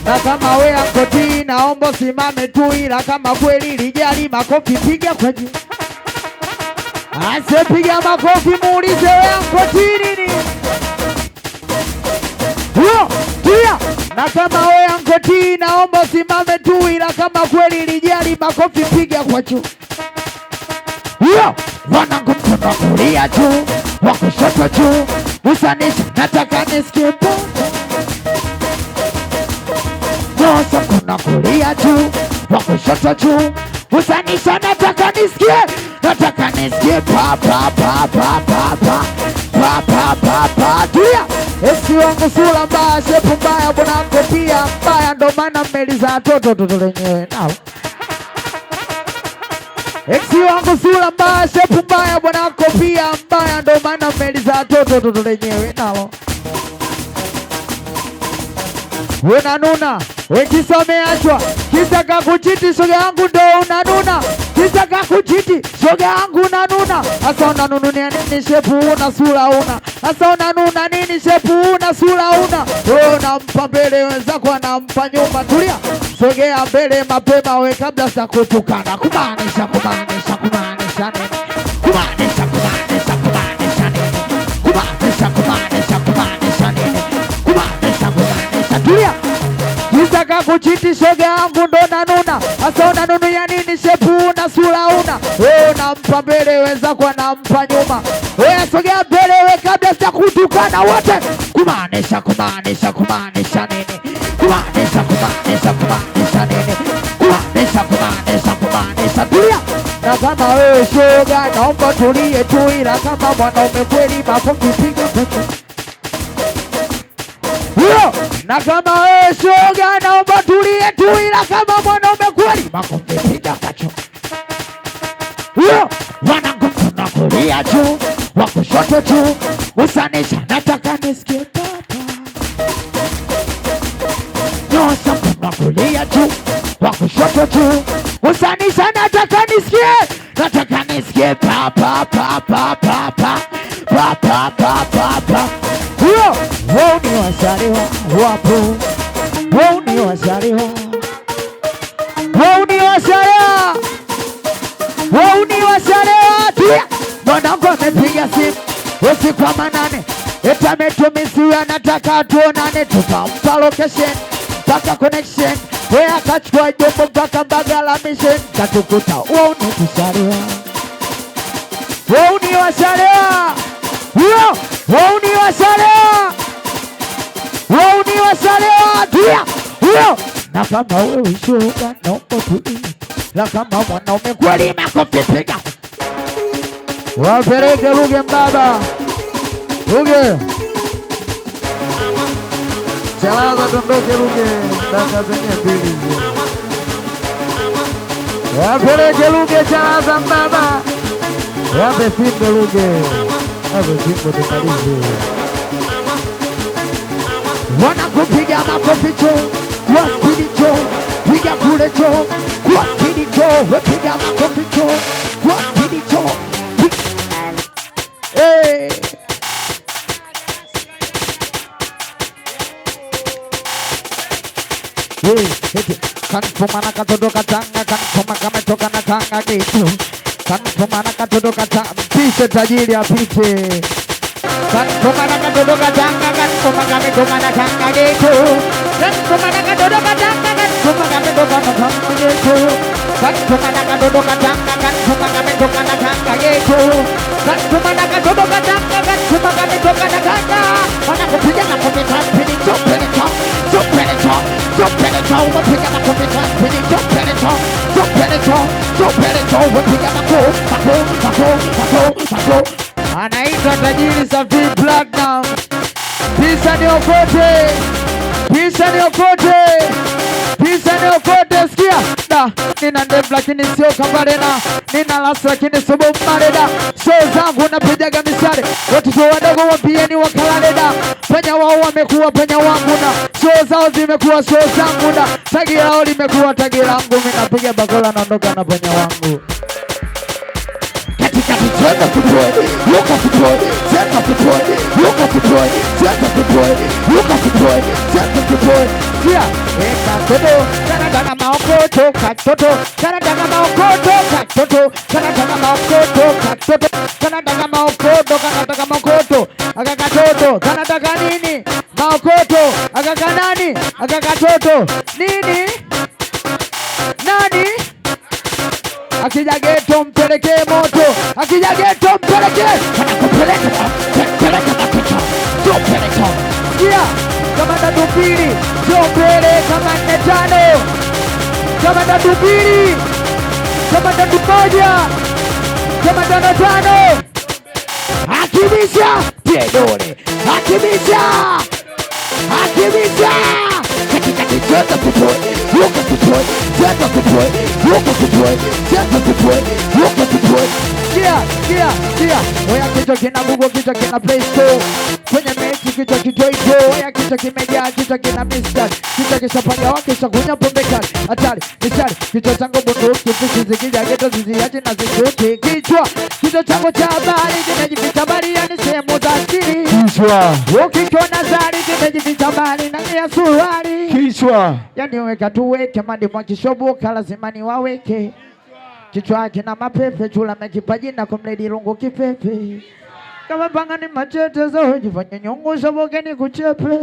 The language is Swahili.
Na kama we Ankoti naomba simame tu, ila kama kweli lijali makofi piga kwa juu. Ase piga makofi muulize we Ankoti nini? Tia! Na kama we Ankoti naomba simame tu, ila kama kweli lijali makofi piga kwa juu. Wanangu mkono kulia juu, wa kushoto juu, usanisha nataka nisikie popo. Nyosha mkono kulia juu, wa kushoto juu, usanisha nataka nisikie pa pa pa pa pa pa pa pa pa pa. Tulia! Esi wangu sura mbaya, shepu mbaya, Bwanangu pia mbaya, ndo maana mmeliza toto lenyewe nao. Esi wangu sura mbaya, shepu mbaya, Bwanangu pia mbaya, ndo maana mmeliza toto lenyewe nalo. Unanuna, kisa umeachwa, kisa kakuchiti, shoga yangu ndo unanuna. Kisa kakuchiti, shoga yangu unanuna. Asa unanununia nini shepu una sura una? Asa unanuna nini shepu una sura una? Wewe unampa mbele wenzako anampa nyuma. Tulia, sogea mbele mapema we kabla sa kutukana. Kumaanisha nini? Kumaanisha nini? Kumaanisha nini? Tulia! Kisa kakuchiti, shoga yangu ndo nanuna. Asa unanunuia nini shepu una sura una? Wewe unampa mbele wenzako anampa nyuma. Wewe sogea mbele we kabla sa kutukana wote. Kumaanisha nini? Kumaanisha nini? Kumaanisha. Tulia! Na kama wewe shoga naomba tulie tu, ila kama mwanaume kweli makofi piga kote. Na kama wewe shoga naomba tulie tu, ila kama mwanaume kweli makofi piga kacho. Wanangu mkono kulia juu, wa kushoto juu, usanisha nataka nisikie papa. Nyosha mkono kulia juu, wa kushoto juu, usanisha nataka nisikie papa papa papa papa papa. Wao ni wasaliwa wapo, wao ni wasaliwa, wao ni wasaliwa, wao ni wasaliwa. Tia! Mwanangu amepiga simu usiku wa manane, eti ametumisiwa anataka tuonane, tukampa location mpaka connection, wewe akachukua jombo mpaka Mbagala mission, katukuta wao ni kusaliwa, wao ni wasaliwa. Wao ni wasaliwa, wao ni wasaliwa. Tia! Na kama wewe shoga naomba tulie, na kama mwanaume kweli makofi piga. Wapeleke Ruge mbaba, Ruge chalaza tondoke Ruge, dakika zenye mbili. Wapeleke Ruge chalaza mbaba, wape fimbo Ruge, wape fimbo tukalize. Wanakupiga makofi cho, wakili cho, piga kule cho, wakili cho, wapiga makofi cho, wakili cho. Hey! Kanfumana katodoka tanga, kanfuma kametoka na tanga gitu. Kanfumana katodoka tanga, mpise tajiri apite. Kanfumana katodoka tanga, kanfuma kametoka na tanga gitu. Kanfumana katodoka tanga, kanfuma kametoka na tanga gitu. Kanfumana katodoka tanga, kanfuma kametoka na tanga gitu. Kanfumana katodoka tanga, kanfuma kametoka na tanga. Wanakupiga na kupita pili chopeni chop, chopeni chop, chopeni chop. Wapiga na kupita pili chopeni chop, chopeni chop, chopeni chop. Wapiga mako. Anaitwa tajiri Safi Platinum. Pisa ni okote, pisa ni okote, pisa ni okote. Sikia da, nina ndevu lakini sio kambarena, nina lasi lakini sio bombareda. Show zangu napijaga misare, watoto wadogo wapieni wakalada. Penya wao wamekuwa penya wangu na show zao zimekuwa show zangu na tagi lao limekuwa tagi langu. Mimi napiga bakola naondoka na penya wangu. Cheka football, Luka football, cheka football, Luka football, cheka football, Luka football, cheka football. Yeah. katoto kanataka maokoto katoto kanataka maokoto katoto kanataka maokoto katoto kanataka maokoto kanataka maokoto akakatoto kanataka nini maokoto akakanani akakatoto nini nani akija geto mpelekee moto akija geto mpelekee anakupeleka tupeleka yeah kama tatu mbili sio mbele kama 4-5 kama tatu mbili kama tatu moja kama 5-5 akimisha pedole akimisha akimisha katika kitanda kutoa yuko kutoa tena kutoa yuko kutoa tena kutoa yuko kutoa kia oya kichwa kina Google kichwa kina Play Store kwenye mechi kichwa kijoito oya kichwa kimejaa kichwa kina Mr. kichwa kishapanga wake shakunya pombe kali hatari nishari kichwa changu bunduki fisi zikija geto ziziache na zishuti kichwa changu cha habari kimejificha habari yani sehemu za siri ukikiona zari kimejificha habari ndani ya suruali kichwa yani weka tuweke mandi mwakishoboka lazima ni waweke kichwa kina mapepe chula mekipaji na kumledi lungu kipepe kama panga ni machete zo jifanye nyungu shoboke ni kuchepe